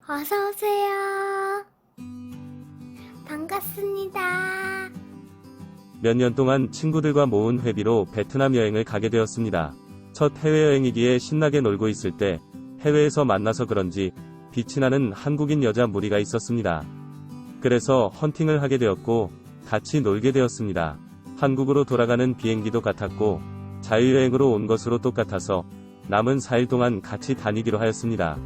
어서오세요. 반갑습니다. 몇 년 동안 친구들과 모은 회비로 베트남 여행을 가게 되었습니다. 첫 해외여행이기에 신나게 놀고 있을 때 해외에서 만나서 그런지 빛이 나는 한국인 여자 무리가 있었습니다. 그래서 헌팅을 하게 되었고 같이 놀게 되었습니다. 한국으로 돌아가는 비행기도 같았고 자유여행으로 온 것으로 똑같아서 남은 4일 동안 같이 다니기로 하였습니다.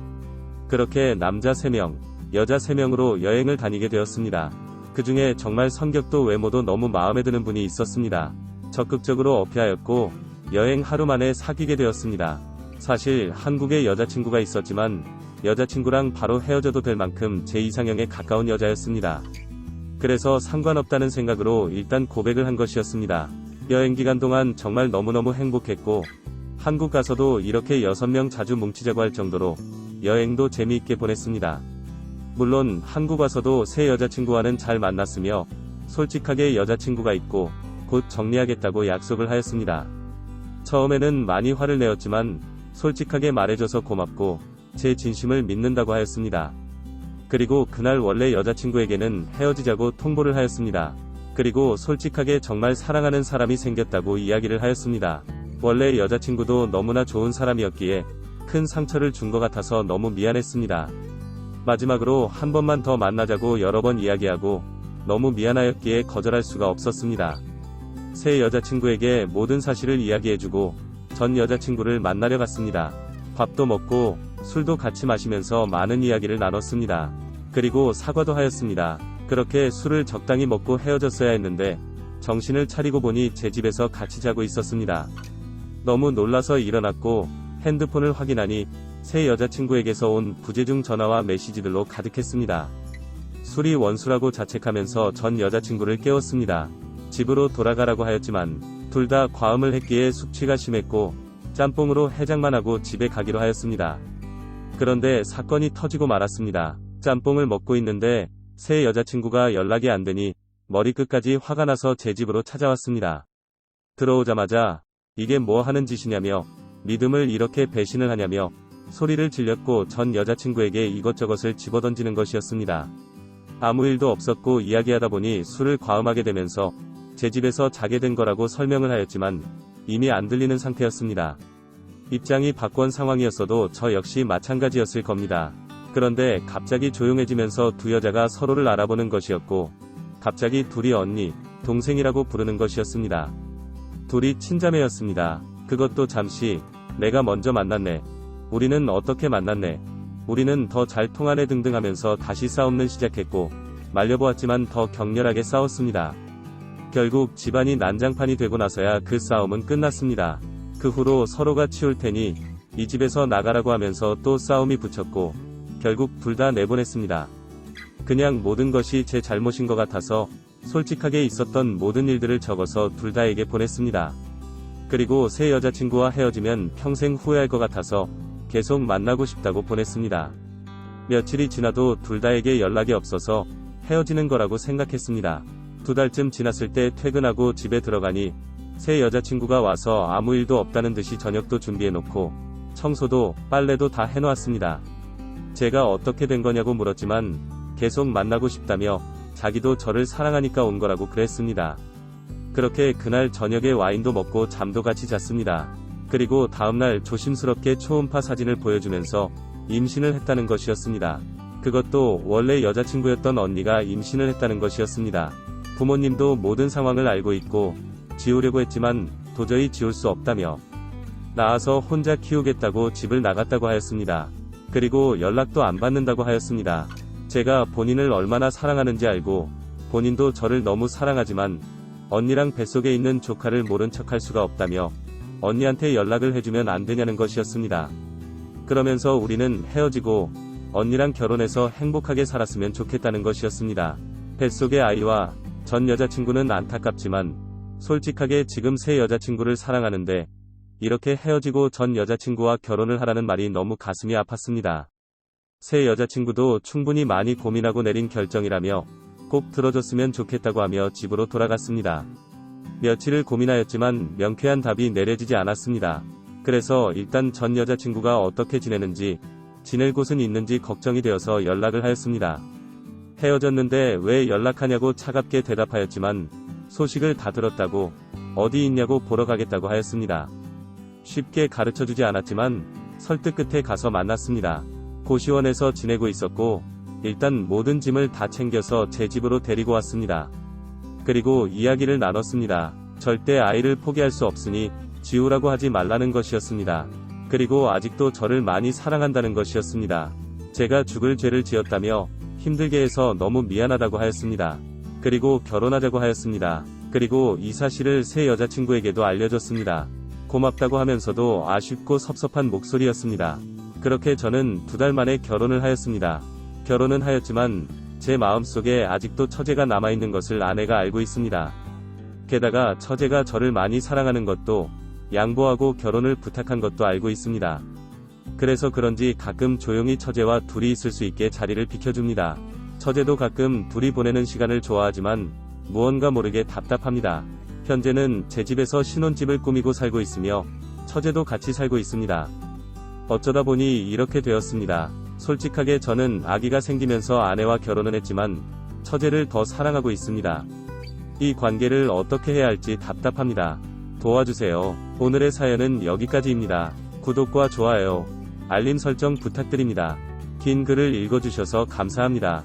그렇게 남자 3명, 여자 3명으로 여행을 다니게 되었습니다. 그 중에 정말 성격도 외모도 너무 마음에 드는 분이 있었습니다. 적극적으로 어필하였고 여행 하루 만에 사귀게 되었습니다. 사실 한국에 여자친구가 있었지만 여자친구랑 바로 헤어져도 될 만큼 제 이상형에 가까운 여자였습니다. 그래서 상관없다는 생각으로 일단 고백을 한 것이었습니다. 여행 기간 동안 정말 너무너무 행복했고 한국 가서도 이렇게 6명 자주 뭉치자고 할 정도로 여행도 재미있게 보냈습니다. 물론 한국 와서도 새 여자친구와는 잘 만났으며 솔직하게 여자친구가 있고 곧 정리하겠다고 약속을 하였습니다. 처음에는 많이 화를 내었지만 솔직하게 말해줘서 고맙고 제 진심을 믿는다고 하였습니다. 그리고 그날 원래 여자친구에게는 헤어지자고 통보를 하였습니다. 그리고 솔직하게 정말 사랑하는 사람이 생겼다고 이야기를 하였습니다. 원래 여자친구도 너무나 좋은 사람이었기에 큰 상처를 준 것 같아서 너무 미안했습니다. 마지막으로 한 번만 더 만나자고 여러 번 이야기하고 너무 미안하였기에 거절할 수가 없었습니다. 새 여자친구에게 모든 사실을 이야기해주고 전 여자친구를 만나려 갔습니다. 밥도 먹고 술도 같이 마시면서 많은 이야기를 나눴습니다. 그리고 사과도 하였습니다. 그렇게 술을 적당히 먹고 헤어졌어야 했는데 정신을 차리고 보니 제 집에서 같이 자고 있었습니다. 너무 놀라서 일어났고 핸드폰을 확인하니 새 여자친구에게서 온 부재중 전화와 메시지들로 가득했습니다. 술이 원수라고 자책하면서 전 여자친구를 깨웠습니다. 집으로 돌아가라고 하였지만 둘 다 과음을 했기에 숙취가 심했고 짬뽕으로 해장만 하고 집에 가기로 하였습니다. 그런데 사건이 터지고 말았습니다. 짬뽕을 먹고 있는데 새 여자친구가 연락이 안 되니 머리끝까지 화가 나서 제 집으로 찾아왔습니다. 들어오자마자 이게 뭐 하는 짓이냐며 믿음을 이렇게 배신을 하냐며 소리를 질렸고 전 여자친구에게 이것저것을 집어던지는 것이었습니다. 아무 일도 없었고 이야기하다 보니 술을 과음하게 되면서 제 집에서 자게 된 거라고 설명을 하였지만 이미 안 들리는 상태였습니다. 입장이 바꾼 상황이었어도 저 역시 마찬가지였을 겁니다. 그런데 갑자기 조용해지면서 두 여자가 서로를 알아보는 것이었고 갑자기 둘이 언니, 동생이라고 부르는 것이었습니다. 둘이 친자매였습니다. 그것도 잠시 내가 먼저 만났네. 우리는 어떻게 만났네. 우리는 더 잘 통하네 등등 하면서 다시 싸움을 시작했고 말려보았지만 더 격렬하게 싸웠습니다. 결국 집안이 난장판이 되고 나서야 그 싸움은 끝났습니다. 그 후로 서로가 치울 테니 이 집에서 나가라고 하면서 또 싸움이 붙였고 결국 둘 다 내보냈습니다. 그냥 모든 것이 제 잘못인 것 같아서 솔직하게 있었던 모든 일들을 적어서 둘 다에게 보냈습니다. 그리고 새 여자친구와 헤어지면 평생 후회할 것 같아서 계속 만나고 싶다고 보냈습니다. 며칠이 지나도 둘 다에게 연락이 없어서 헤어지는 거라고 생각했습니다. 2달쯤 지났을 때 퇴근하고 집에 들어가니 새 여자친구가 와서 아무 일도 없다는 듯이 저녁도 준비해놓고 청소도 빨래도 다 해놓았습니다. 제가 어떻게 된 거냐고 물었지만 계속 만나고 싶다며 자기도 저를 사랑하니까 온 거라고 그랬습니다. 그렇게 그날 저녁에 와인도 먹고 잠도 같이 잤습니다. 그리고 다음날 조심스럽게 초음파 사진을 보여주면서 임신을 했다는 것이었습니다. 그것도 원래 여자친구였던 언니가 임신을 했다는 것이었습니다. 부모님도 모든 상황을 알고 있고 지우려고 했지만 도저히 지울 수 없다며 나아서 혼자 키우겠다고 집을 나갔다고 하였습니다. 그리고 연락도 안 받는다고 하였습니다. 제가 본인을 얼마나 사랑하는지 알고 본인도 저를 너무 사랑하지만 언니랑 뱃속에 있는 조카를 모른 척할 수가 없다며 언니한테 연락을 해주면 안 되냐는 것이었습니다. 그러면서 우리는 헤어지고 언니랑 결혼해서 행복하게 살았으면 좋겠다는 것이었습니다. 뱃속의 아이와 전 여자친구는 안타깝지만 솔직하게 지금 새 여자친구를 사랑하는데 이렇게 헤어지고 전 여자친구와 결혼을 하라는 말이 너무 가슴이 아팠습니다. 새 여자친구도 충분히 많이 고민하고 내린 결정이라며 꼭 들어줬으면 좋겠다고 하며 집으로 돌아갔습니다. 며칠을 고민하였지만 명쾌한 답이 내려지지 않았습니다. 그래서 일단 전 여자친구가 어떻게 지내는지 지낼 곳은 있는지 걱정이 되어서 연락을 하였습니다. 헤어졌는데 왜 연락하냐고 차갑게 대답하였지만 소식을 다 들었다고 어디 있냐고 보러 가겠다고 하였습니다. 쉽게 가르쳐주지 않았지만 설득 끝에 가서 만났습니다. 고시원에서 지내고 있었고 일단 모든 짐을 다 챙겨서 제 집으로 데리고 왔습니다. 그리고 이야기를 나눴습니다. 절대 아이를 포기할 수 없으니 지우라고 하지 말라는 것이었습니다. 그리고 아직도 저를 많이 사랑한다는 것이었습니다. 제가 죽을 죄를 지었다며 힘들게 해서 너무 미안하다고 하였습니다. 그리고 결혼하자고 하였습니다. 그리고 이 사실을 새 여자친구에게도 알려줬습니다. 고맙다고 하면서도 아쉽고 섭섭한 목소리였습니다. 그렇게 저는 2달 만에 결혼을 하였습니다. 결혼은 하였지만 제 마음속에 아직도 처제가 남아있는 것을 아내가 알고 있습니다. 게다가 처제가 저를 많이 사랑하는 것도 양보하고 결혼을 부탁한 것도 알고 있습니다. 그래서 그런지 가끔 조용히 처제와 둘이 있을 수 있게 자리를 비켜줍니다. 처제도 가끔 둘이 보내는 시간을 좋아하지만 무언가 모르게 답답합니다. 현재는 제 집에서 신혼집을 꾸미고 살고 있으며 처제도 같이 살고 있습니다. 어쩌다 보니 이렇게 되었습니다. 솔직하게 저는 아기가 생기면서 아내와 결혼을 했지만 처제를 더 사랑하고 있습니다. 이 관계를 어떻게 해야 할지 답답합니다. 도와주세요. 오늘의 사연은 여기까지입니다. 구독과 좋아요, 알림 설정 부탁드립니다. 긴 글을 읽어주셔서 감사합니다.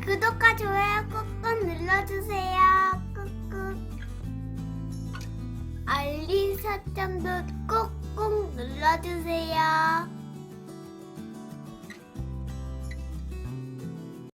구독과 좋아요 꾹꾹 눌러주세요. 꾹꾹. 알림 설정도 꾹꾹 눌러주세요.